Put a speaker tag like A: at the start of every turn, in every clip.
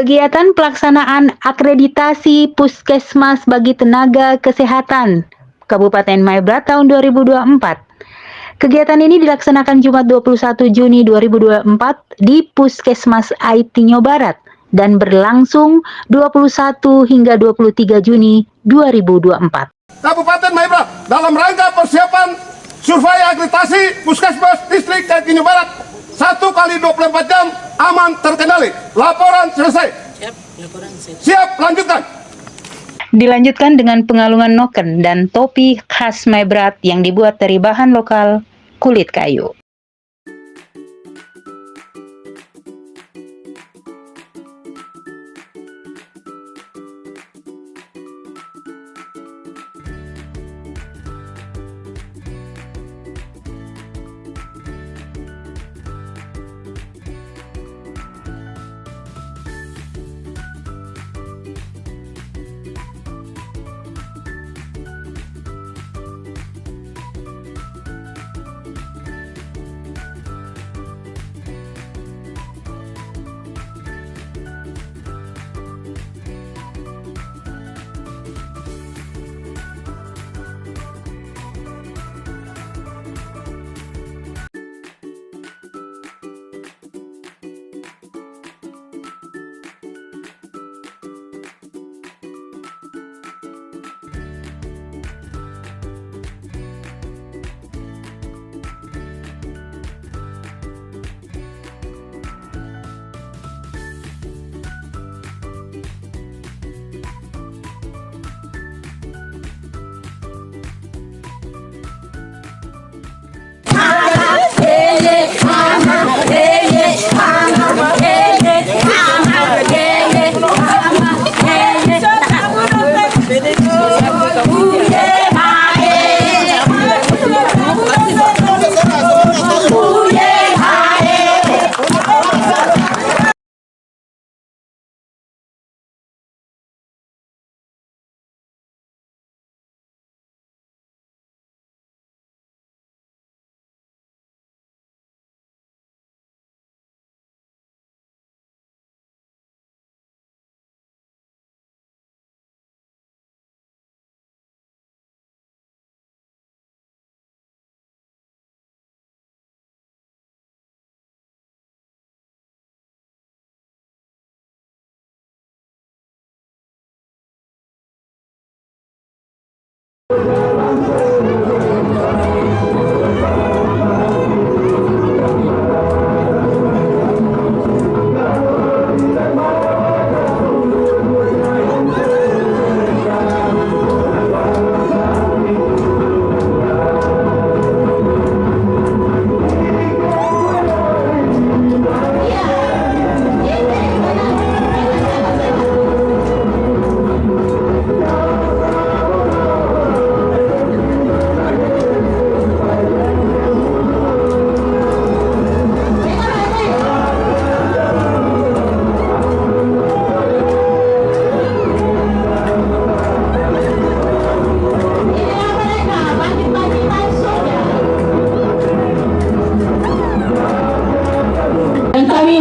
A: Kegiatan pelaksanaan akreditasi Puskesmas bagi tenaga kesehatan Kabupaten Maibrat tahun 2024. Kegiatan ini dilaksanakan Jumat 21 Juni 2024 di Puskesmas Aitinyo Barat dan berlangsung 21 hingga 23 Juni 2024.
B: Kabupaten Maibrat dalam rangka persiapan survei akreditasi Puskesmas Distrik Aitinyo Barat 1 kali 24 jam aman terkendali. Laporan selesai. Siap, lanjutkan.
A: Dilanjutkan dengan pengalungan noken dan topi khas Maibrat yang dibuat dari bahan lokal kulit kayu.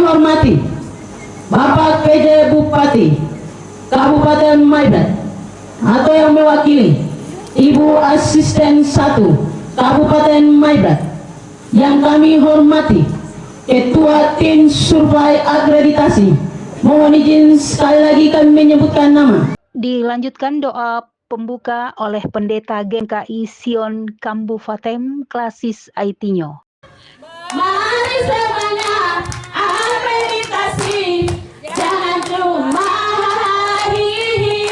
C: Hormati Bapak PJ Bupati Kabupaten Maibrat atau yang mewakili Ibu Asisten 1 Kabupaten Maibrat, yang kami hormati Ketua Tim Survei Akreditasi. Mohon izin sekali lagi kami menyebutkan nama.
A: Dilanjutkan doa pembuka oleh Pendeta GMKI Sion Kabupaten Klasis Aitinyo.
D: Mari semuanya akreditasi, jangan cuma hihi.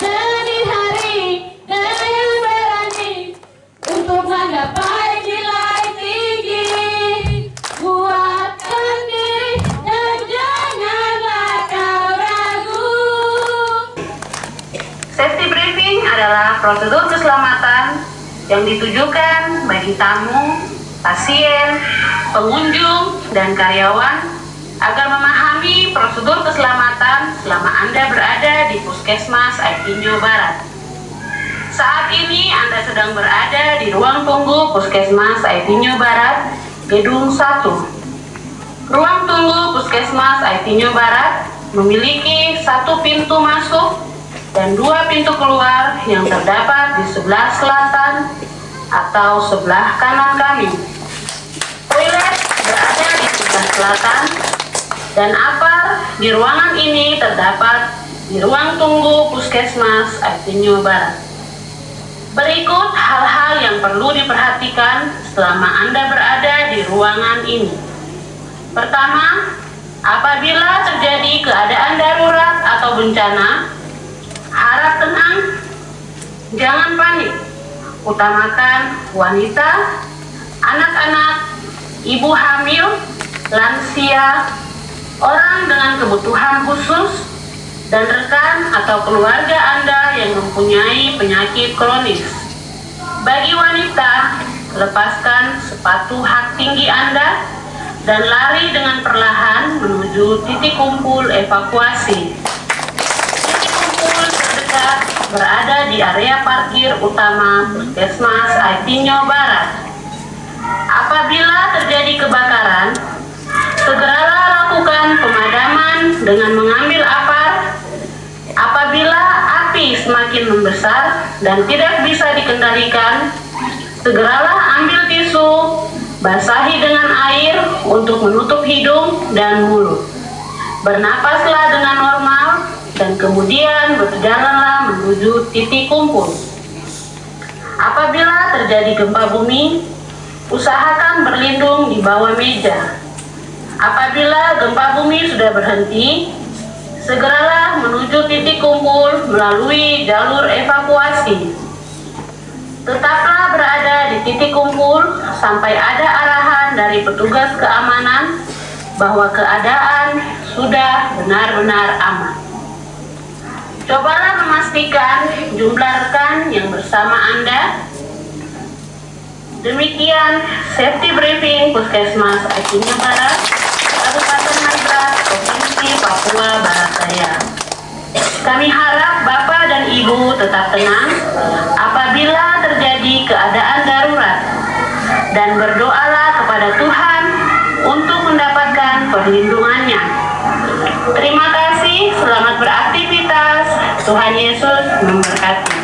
D: Dini hari dengan berani untuk menggapai nilai tinggi. Kuatkan diri dan janganlah kau ragu.
E: Safety briefing adalah prosedur keselamatan yang ditujukan bagi tamu, pasien, pengunjung, dan karyawan agar memahami prosedur keselamatan selama Anda berada di Puskesmas Aitinyo Barat. Saat ini Anda sedang berada di ruang tunggu Puskesmas Aitinyo Barat, Gedung 1. Ruang tunggu Puskesmas Aitinyo Barat memiliki satu pintu masuk dan dua pintu keluar yang terdapat di sebelah selatan atau sebelah kanan kami. Toilet berada di sebelah selatan dan apar di ruangan ini terdapat di ruang tunggu Puskesmas Aitinyo Barat. Berikut hal-hal yang perlu diperhatikan selama Anda berada di ruangan ini. Pertama, apabila terjadi keadaan darurat atau bencana, harap tenang, jangan panik. Utamakan wanita, anak-anak, ibu hamil, lansia, orang dengan kebutuhan khusus, dan rekan atau keluarga Anda yang mempunyai penyakit kronis. Bagi wanita, lepaskan sepatu hak tinggi Anda dan lari dengan perlahan menuju titik kumpul evakuasi. Titik kumpul terdekat berada di area parkir utama Puskesmas Aitinyo Barat. Apabila terjadi kebakaran, segeralah lakukan pemadaman dengan mengambil apar. Apabila api semakin membesar dan tidak bisa dikendalikan, segeralah ambil tisu, basahi dengan air untuk menutup hidung dan mulut. Bernapaslah dengan normal dan kemudian berjalanlah menuju titik kumpul. Apabila terjadi gempa bumi, usahakan berlindung di bawah meja. Apabila gempa bumi sudah berhenti, segeralah menuju titik kumpul melalui jalur evakuasi. Tetaplah berada di titik kumpul sampai ada arahan dari petugas keamanan bahwa keadaan sudah benar-benar aman. Cobalah memastikan jumlah rekan yang bersama Anda. Demikian safety briefing Puskesmas Aitinyo Barat, Kabupaten Maibrat, Provinsi Papua Barat Daya. Kami harap Bapak dan Ibu tetap tenang apabila terjadi keadaan darurat dan berdoalah kepada Tuhan untuk mendapatkan perlindungannya. Terima kasih, selamat beraktivitas. Tuhan Yesus memberkati.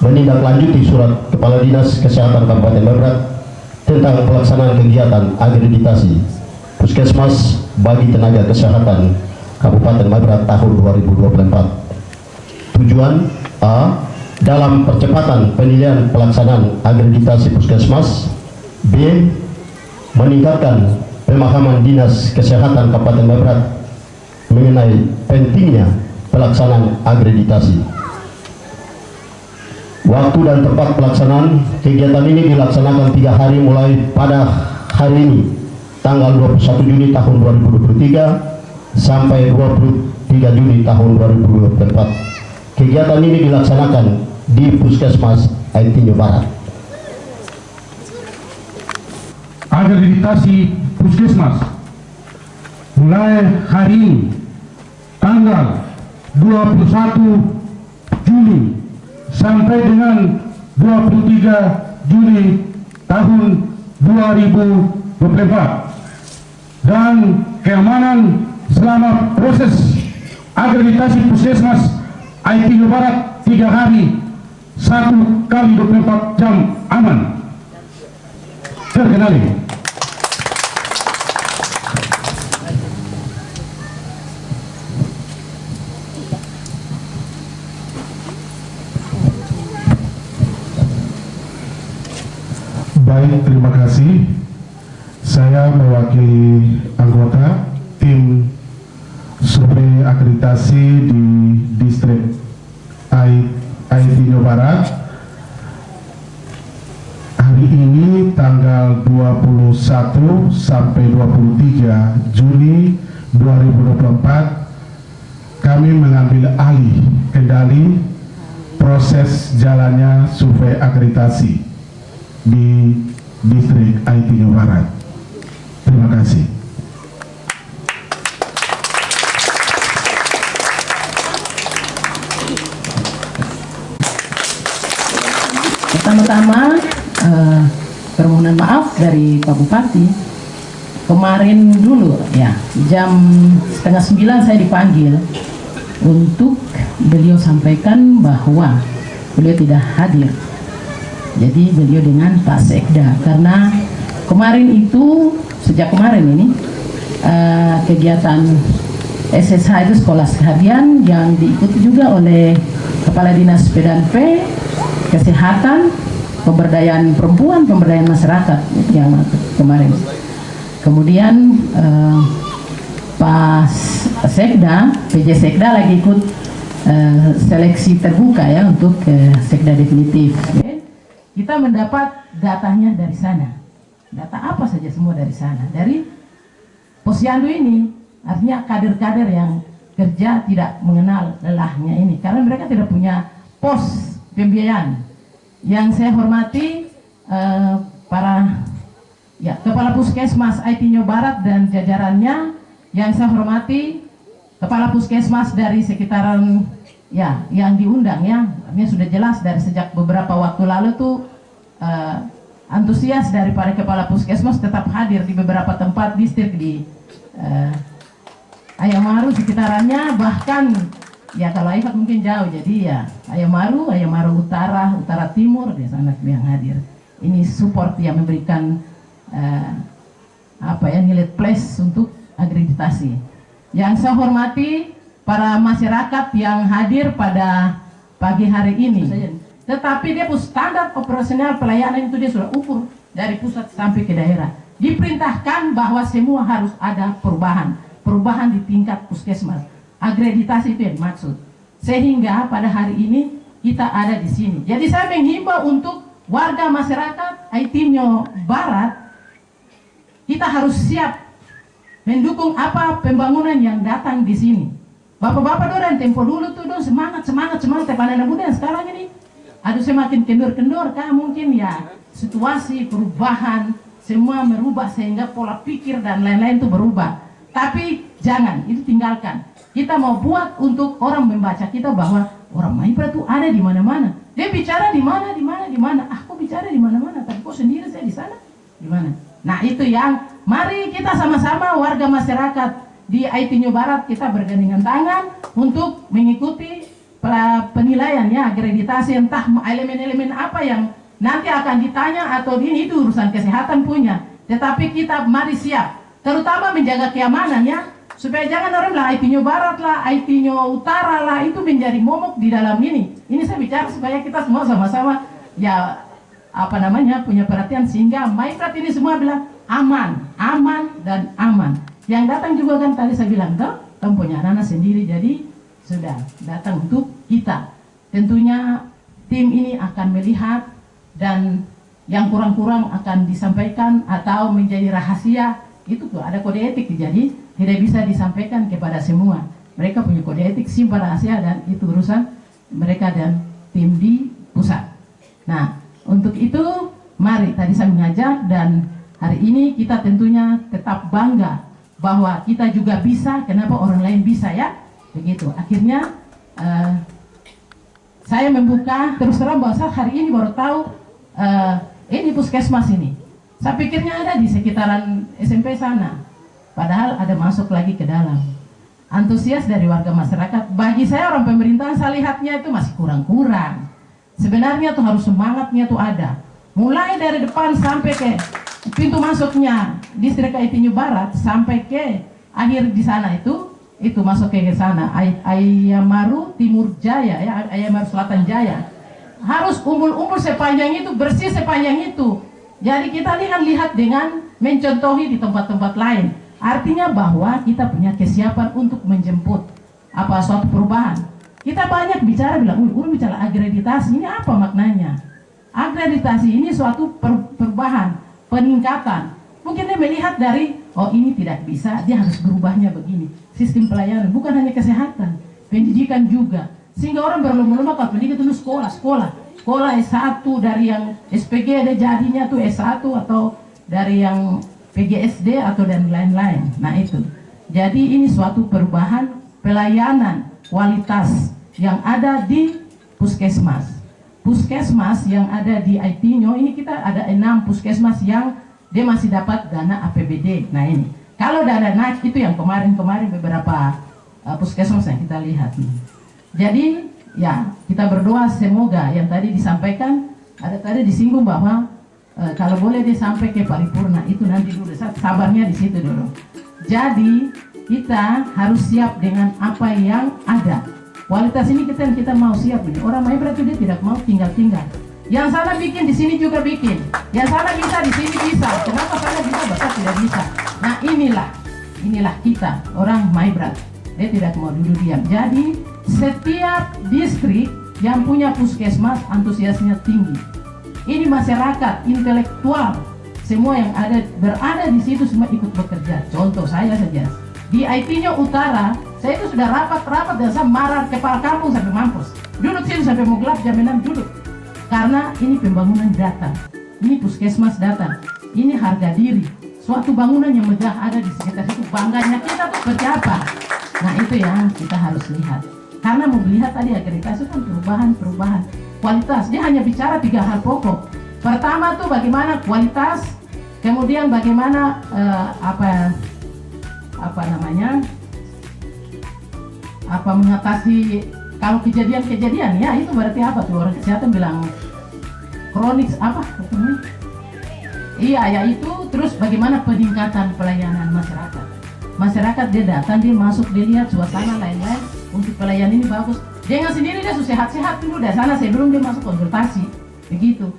F: Menindaklanjuti surat Kepala Dinas Kesehatan Kabupaten Maibrat tentang pelaksanaan kegiatan akreditasi Puskesmas bagi tenaga kesehatan Kabupaten Maibrat tahun 2024. Tujuan A. Dalam percepatan penilaian pelaksanaan akreditasi Puskesmas. B. Meningkatkan pemahaman Dinas Kesehatan Kabupaten Maibrat mengenai pentingnya pelaksanaan akreditasi. Waktu dan tempat pelaksanaan kegiatan ini dilaksanakan 3 hari mulai pada hari ini, tanggal 21 Juni tahun 2023 sampai 23 Juni tahun 2024. Kegiatan ini dilaksanakan di Puskesmas Aitinyo Barat.
G: akreditasi puskesmas mulai hari ini tanggal 21 Juli sampai dengan 23 Juli tahun 2024, dan keamanan selama proses akreditasi puskesmas IT Jawa Barat 3 hari 1 kali 24 jam aman. Terkenali.
H: Baik, terima kasih. Saya mewakili anggota tim survei akreditasi di distrik IT Jawa Barat. Hari ini tanggal 21 sampai 23 Juli 2024 kami mengambil alih kendali proses jalannya survei akreditasi di distrik IT Jawa Barat. Terima kasih.
C: Pertama-tama permohonan maaf dari Pak Bupati. Kemarin dulu ya jam 8:30 saya dipanggil untuk beliau sampaikan bahwa beliau tidak hadir. Jadi beliau dengan Pak Sekda, karena kemarin itu sejak kemarin ini kegiatan SSH itu sekolah seharian yang diikuti juga oleh Kepala Dinas P&P, Kesehatan, Pemberdayaan Perempuan, Pemberdayaan Masyarakat yang kemarin. Kemudian Pak Sekda, PJ Sekda lagi ikut seleksi terbuka ya untuk Sekda definitif. Kita mendapat datanya dari sana. Data apa saja semua dari sana. Dari Posyandu ini, artinya kader-kader yang kerja tidak mengenal lelahnya ini. Karena mereka tidak punya pos pembiayaan. Yang saya hormati para Kepala Puskesmas IT Jawa Barat dan jajarannya. Yang saya hormati Kepala Puskesmas dari sekitaran yang diundang ya, artinya sudah jelas dari sejak beberapa waktu lalu tuh antusias dari para kepala puskesmas tetap hadir di beberapa tempat distrik di Ayamaru sekitarannya, bahkan ya kalau Aifat mungkin jauh, jadi ya Ayamaru Utara, Utara Timur di sana yang hadir. Ini support yang memberikan nilai plus untuk akreditasi. Yang saya hormati para masyarakat yang hadir pada pagi hari ini. Tetapi dia standar operasional pelayanan itu dia sudah ukur dari pusat sampai ke daerah. Diperintahkan bahwa semua harus ada perubahan di tingkat puskesmas. Akreditasi itu yang maksud. Sehingga pada hari ini kita ada di sini. Jadi saya menghimbau untuk warga masyarakat IT Jawa Barat, kita harus siap mendukung apa pembangunan yang datang di sini. Bapak-bapak dan tempo dulu tuh semangat tepanan muda sekarang ini. Aduh semakin kendor-kendor kah mungkin ya situasi perubahan semua merubah sehingga pola pikir dan lain-lain itu berubah. Tapi jangan itu tinggalkan. Kita mau buat untuk orang membaca kita bahwa orang Maibra itu ada di mana-mana. Dia bicara di mana. Aku bicara di mana-mana, tapi kok sendiri saya di sana di mana? Nah itu yang mari kita sama-sama warga masyarakat di IT Jawa Barat kita bergandengan tangan untuk mengikuti penilaian ya akreditasi, entah elemen-elemen apa yang nanti akan ditanya atau ini itu urusan kesehatan punya. Tetapi kita mari siap, terutama menjaga keamanan ya, supaya jangan orang bilang IT Jawa Barat lah, IT Jawa Utara lah itu menjadi momok di dalam ini. Ini saya bicara supaya kita semua sama-sama ya punya perhatian sehingga Maibrat ini semua bilang aman dan aman. Yang datang juga kan tadi saya bilang kamu punya anak sendiri, jadi sudah datang untuk kita. Tentunya tim ini akan melihat dan yang kurang-kurang akan disampaikan atau menjadi rahasia. Itu tuh ada kode etik, jadi tidak bisa disampaikan kepada semua. Mereka punya kode etik simpan rahasia dan itu urusan mereka dan tim di pusat. Nah untuk itu mari tadi saya mengajak dan Hari ini kita tentunya tetap bangga bahwa kita juga bisa, kenapa orang lain bisa ya? Begitu. Akhirnya saya membuka, terus terang bahwa saya hari ini baru tahu ini puskesmas ini. Saya pikirnya ada di sekitaran SMP sana. Padahal ada masuk lagi ke dalam. Antusias dari warga masyarakat. Bagi saya orang pemerintahan, saya lihatnya itu masih kurang-kurang. Sebenarnya tuh harus semangatnya tuh ada. Mulai dari depan sampai ke pintu masuknya distrik Aitinyu Barat sampai ke akhir di sana itu masuk ke sana Ayamaru Timur Jaya ya, Ayamaru Selatan Jaya. Harus umbul-umbul sepanjang itu, bersih sepanjang itu. Jadi kita lihat dengan mencontohi di tempat-tempat lain. Artinya bahwa kita punya kesiapan untuk menjemput suatu perubahan. Kita banyak bicara bilang, bicara akreditasi, ini apa maknanya? Akreditasi ini suatu perubahan, peningkatan. Mungkin dia melihat dari, ini tidak bisa, dia harus berubahnya begini. Sistem pelayanan, bukan hanya kesehatan, pendidikan juga. Sehingga orang berlomba-lomba kalau pendidikan itu sekolah S1, dari yang SPG ada jadinya tuh S1, atau dari yang PGSD atau dan lain-lain. Nah itu. Jadi ini suatu perubahan pelayanan kualitas yang ada di puskesmas. Puskesmas yang ada di Aitinyu ini kita ada 6 puskesmas yang dia masih dapat dana APBD. Nah ini. Kalau dana naik itu yang kemarin-kemarin beberapa puskesmas yang kita lihat. Jadi ya kita berdoa semoga yang tadi disampaikan, ada tadi disinggung bahwa kalau boleh dia sampai ke paripurna itu nanti dulu, sabarnya di situ dulu. Jadi kita harus siap dengan apa yang ada. Kualitas ini kita mau siap ini. Orang Maibrat itu dia tidak mau tinggal-tinggal. Yang sana bikin di sini juga bikin. Yang sana bisa di sini bisa. Kenapa sana bisa bahkan tidak bisa? Nah inilah kita orang Maibrat. Dia tidak mau duduk diam. Jadi setiap distrik yang punya puskesmas antusiasnya tinggi. Ini masyarakat intelektual, semua yang berada di situ semua ikut bekerja. Contoh saya saja di Aitinyu Utara, saya itu sudah rapat dan saya marah kepala kampung sampai mampus. Duduk sini sampai mau gelap jam 6 duduk. Karena ini pembangunan datang, ini puskesmas datang, ini harga diri. Suatu bangunan yang megah ada di sekitar situ, bangganya kita tuh seperti apa? Nah itu yang kita harus lihat. Karena mau melihat tadi akreditasi kan perubahan kualitas. Dia hanya bicara 3 hal pokok. Pertama tuh bagaimana kualitas, kemudian bagaimana mengatasi kalau kejadian ya itu berarti apa tuh orang kesehatan bilang kronik iya ya itu. Terus bagaimana peningkatan pelayanan masyarakat dia datang, dia masuk, dia lihat suasana lain-lain untuk pelayanan ini bagus. Jangan sendiri dia sehat-sehat dulu dari sana sebelum dia masuk konsultasi begitu.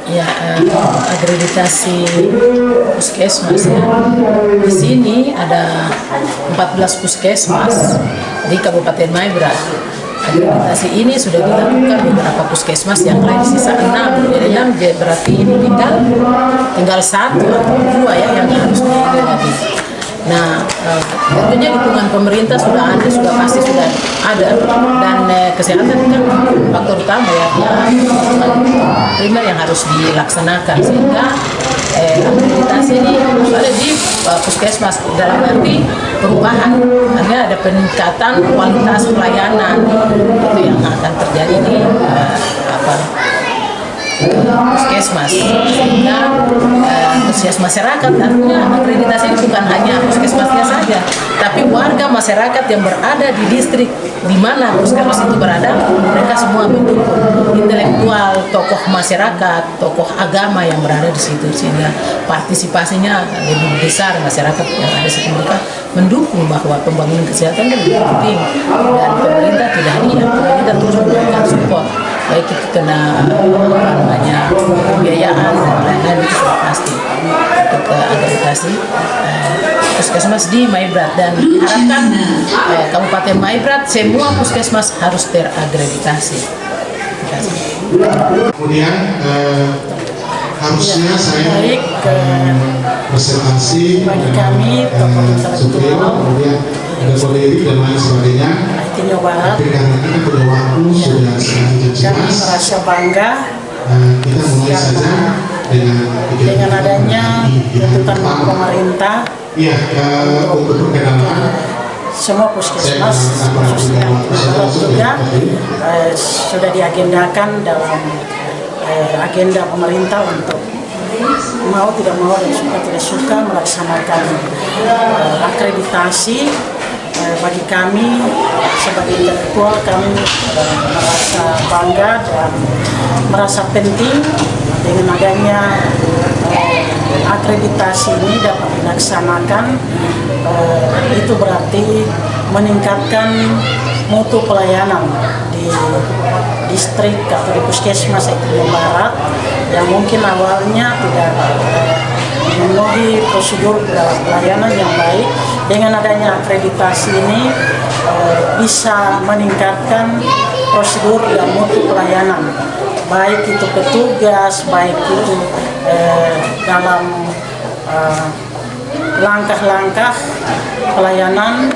I: Ya, akreditasi puskesmas ya. Di sini ada 14 puskesmas di Kabupaten Maibrat. Akreditasi ini sudah dilakukan beberapa puskesmas yang lain, sisa 6. Jadi 6 berarti ini tinggal 1 atau 2 ya yang harus diambil lagi. Nah, tentunya dukungan pemerintah sudah ada, pasti sudah ada, dan kesehatan kan faktor utama ya, primer yang harus dilaksanakan, sehingga akreditasi ini harus ada di puskesmas dalam arti perubahan, artinya ada peningkatan kualitas pelayanan itu yang akan terjadi di puskesmas, sehingga antusias masyarakat. Artinya akreditasi ini bukan hanya puskesmasnya saja, tapi warga masyarakat yang berada di distrik di mana puskesmas itu berada, mereka semua mendukung. Intelektual, tokoh masyarakat, tokoh agama yang berada di situ, sehingga partisipasinya lebih besar. Masyarakat yang ada di situ mereka mendukung bahwa pembangunan kesehatan kan lebih penting, dan pemerintah tidak diam, pemerintah terus memberikan support, baik itu kena pembiayaan dan lain-lain, itu sudah pasti untuk akreditasi puskesmas di Maibrat, dan diharapkan Kabupaten Maibrat semua puskesmas harus terakreditasi.
H: Kemudian harusnya saya presentasi
C: bagi kami tokoh intelektual,
H: kemudian ada politik dan lain sebagainya.
C: Jawa Barat,
H: Tapi karena kita pada waktu sudah sangat
C: kami
H: jelas,
C: merasa bangga
H: kita mulai saja
C: dengan adanya tuntutan pemerintah.
H: Iya, untuk perkenalan
C: Semua puskesmas khususnya Barat juga sudah diagendakan dalam agenda pemerintah untuk mau tidak mau dan suka tidak suka melaksanakan akreditasi. Bagi kami sebagai intelektual, kami merasa bangga dan merasa penting dengan adanya akreditasi ini dapat dilaksanakan. Itu berarti meningkatkan mutu pelayanan di distrik atau di puskesmas Jawa Barat yang mungkin awalnya tidak memenuhi prosedur pelayanan yang baik. Dengan adanya akreditasi ini bisa meningkatkan prosedur dan mutu pelayanan, baik itu petugas, baik itu dalam langkah-langkah pelayanan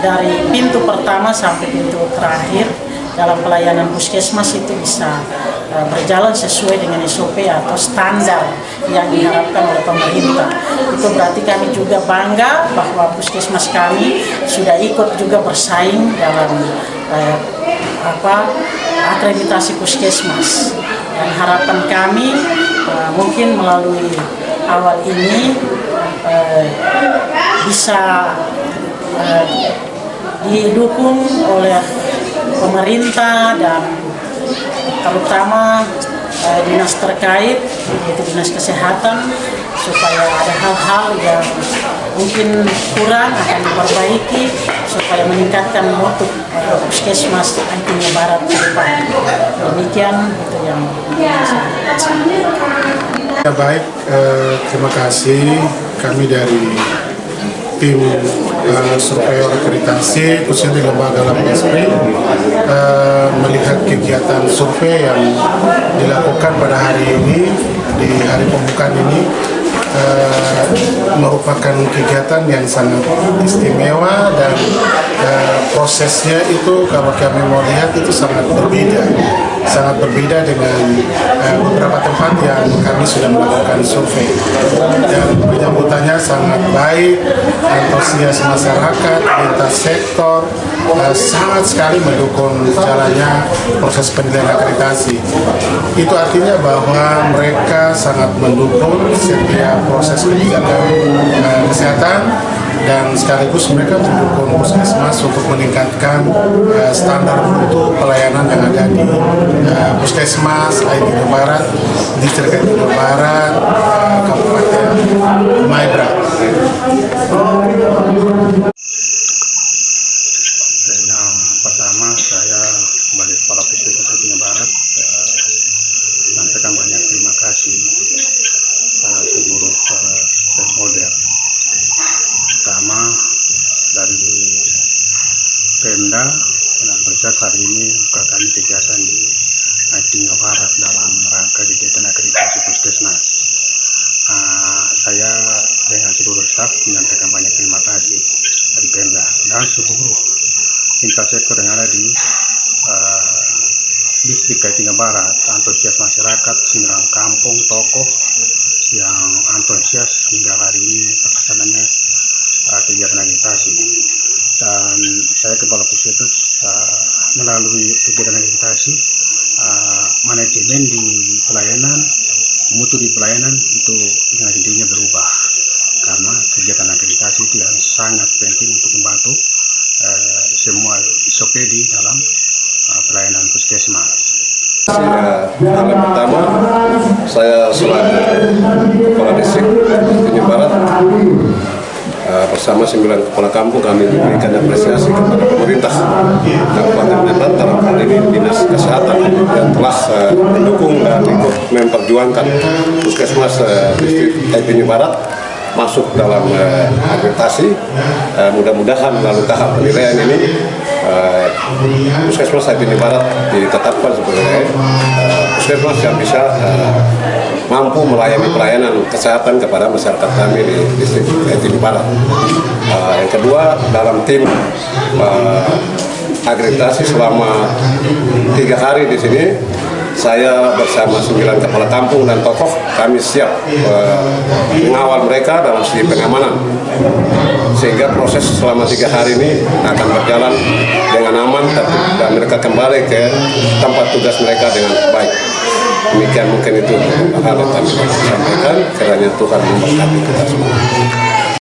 C: dari pintu pertama sampai pintu terakhir dalam pelayanan puskesmas itu bisa berjalan sesuai dengan SOP atau standar yang diharapkan oleh pemerintah. Itu berarti kami juga bangga bahwa puskesmas kami sudah ikut juga bersaing dalam akreditasi puskesmas. Dan harapan kami mungkin melalui awal ini bisa didukung oleh pemerintah dan terutama dinas terkait, yaitu dinas kesehatan, supaya ada hal-hal yang mungkin kurang akan diperbaiki supaya meningkatkan mutu puskesmas Jawa Barat ke depan. Demikian itu yang saya sampaikan.
H: Ya, baik, terima kasih. Kami dari tim survei akreditasi khususnya di lembaga LAPSPRI melihat kegiatan survei yang dilakukan pada hari ini, di hari pembukaan ini, merupakan kegiatan yang sangat istimewa, dan prosesnya itu kalau kami mau lihat itu sangat berbeda dengan beberapa tempat yang kami sudah melakukan survei, dan penyambutannya sangat baik. Antusias masyarakat lintas sektor sangat sekali mendukung jalannya proses penilaian akreditasi. Itu artinya bahwa mereka sangat mendukung setiap proses kebijakan kesehatan, dan sekaligus mereka mendukung puskesmas untuk meningkatkan standar mutu pelayanan yang ada di puskesmas Jawa Barat, distrik Jawa Barat, Kabupaten Maibrat.
J: Yang pertama, saya sebagai kepala puskesmas Jawa Barat sampaikan banyak terima kasih pada seluruh stakeholder. Pertama dari Pemda dan Pusat hari ini buka kami kegiatan di Tinggal Barat dalam rangka kegiatan akreditasi puskesmas. Saya dengan seluruh staf menyampaikan banyak terima kasih dari Pemda dan seluruh tingkat sektor yang ada di distrik Tinggal Barat, antusias masyarakat, 9 kampung, tokoh yang antusias hingga hari ini terlaksananya kegiatan agitasi. Dan saya Kepala Puskesmas melalui kegiatan agitasi, manajemen di pelayanan, mutu di pelayanan itu dengan sendirinya berubah, karena kegiatan agitasi itu yang sangat penting untuk membantu semua SOP di dalam pelayanan puskesmas.
K: Hal pertama, saya selaku Kepala Distrik Tinggal Barat bersama 9 kepala kampung kami memberikan apresiasi kepada pemerintah Kabupaten Barat dalam hal ini Dinas Kesehatan yang telah mendukung dan ikut memperjuangkan puskesmas distrik Tinggal Barat masuk dalam akreditasi. Mudah-mudahan melalui tahap penilaian ini puskesmas Tinggal Barat ditetapkan sebagai puskesmas yang bisa mampu melayani pelayanan kesehatan kepada masyarakat kami di distrik Tinggal Barat. Yang kedua, dalam tim akreditasi selama 3 hari di sini, saya bersama 9 kepala kampung dan tokoh kami siap mengawal mereka dalam segi pengamanan, sehingga proses selama 3 hari ini akan berjalan dengan aman dan mereka kembali ke tempat tugas mereka dengan baik. Demikian mungkin itu hal yang kami sampaikan, kiranya Tuhan memberkati kita semua.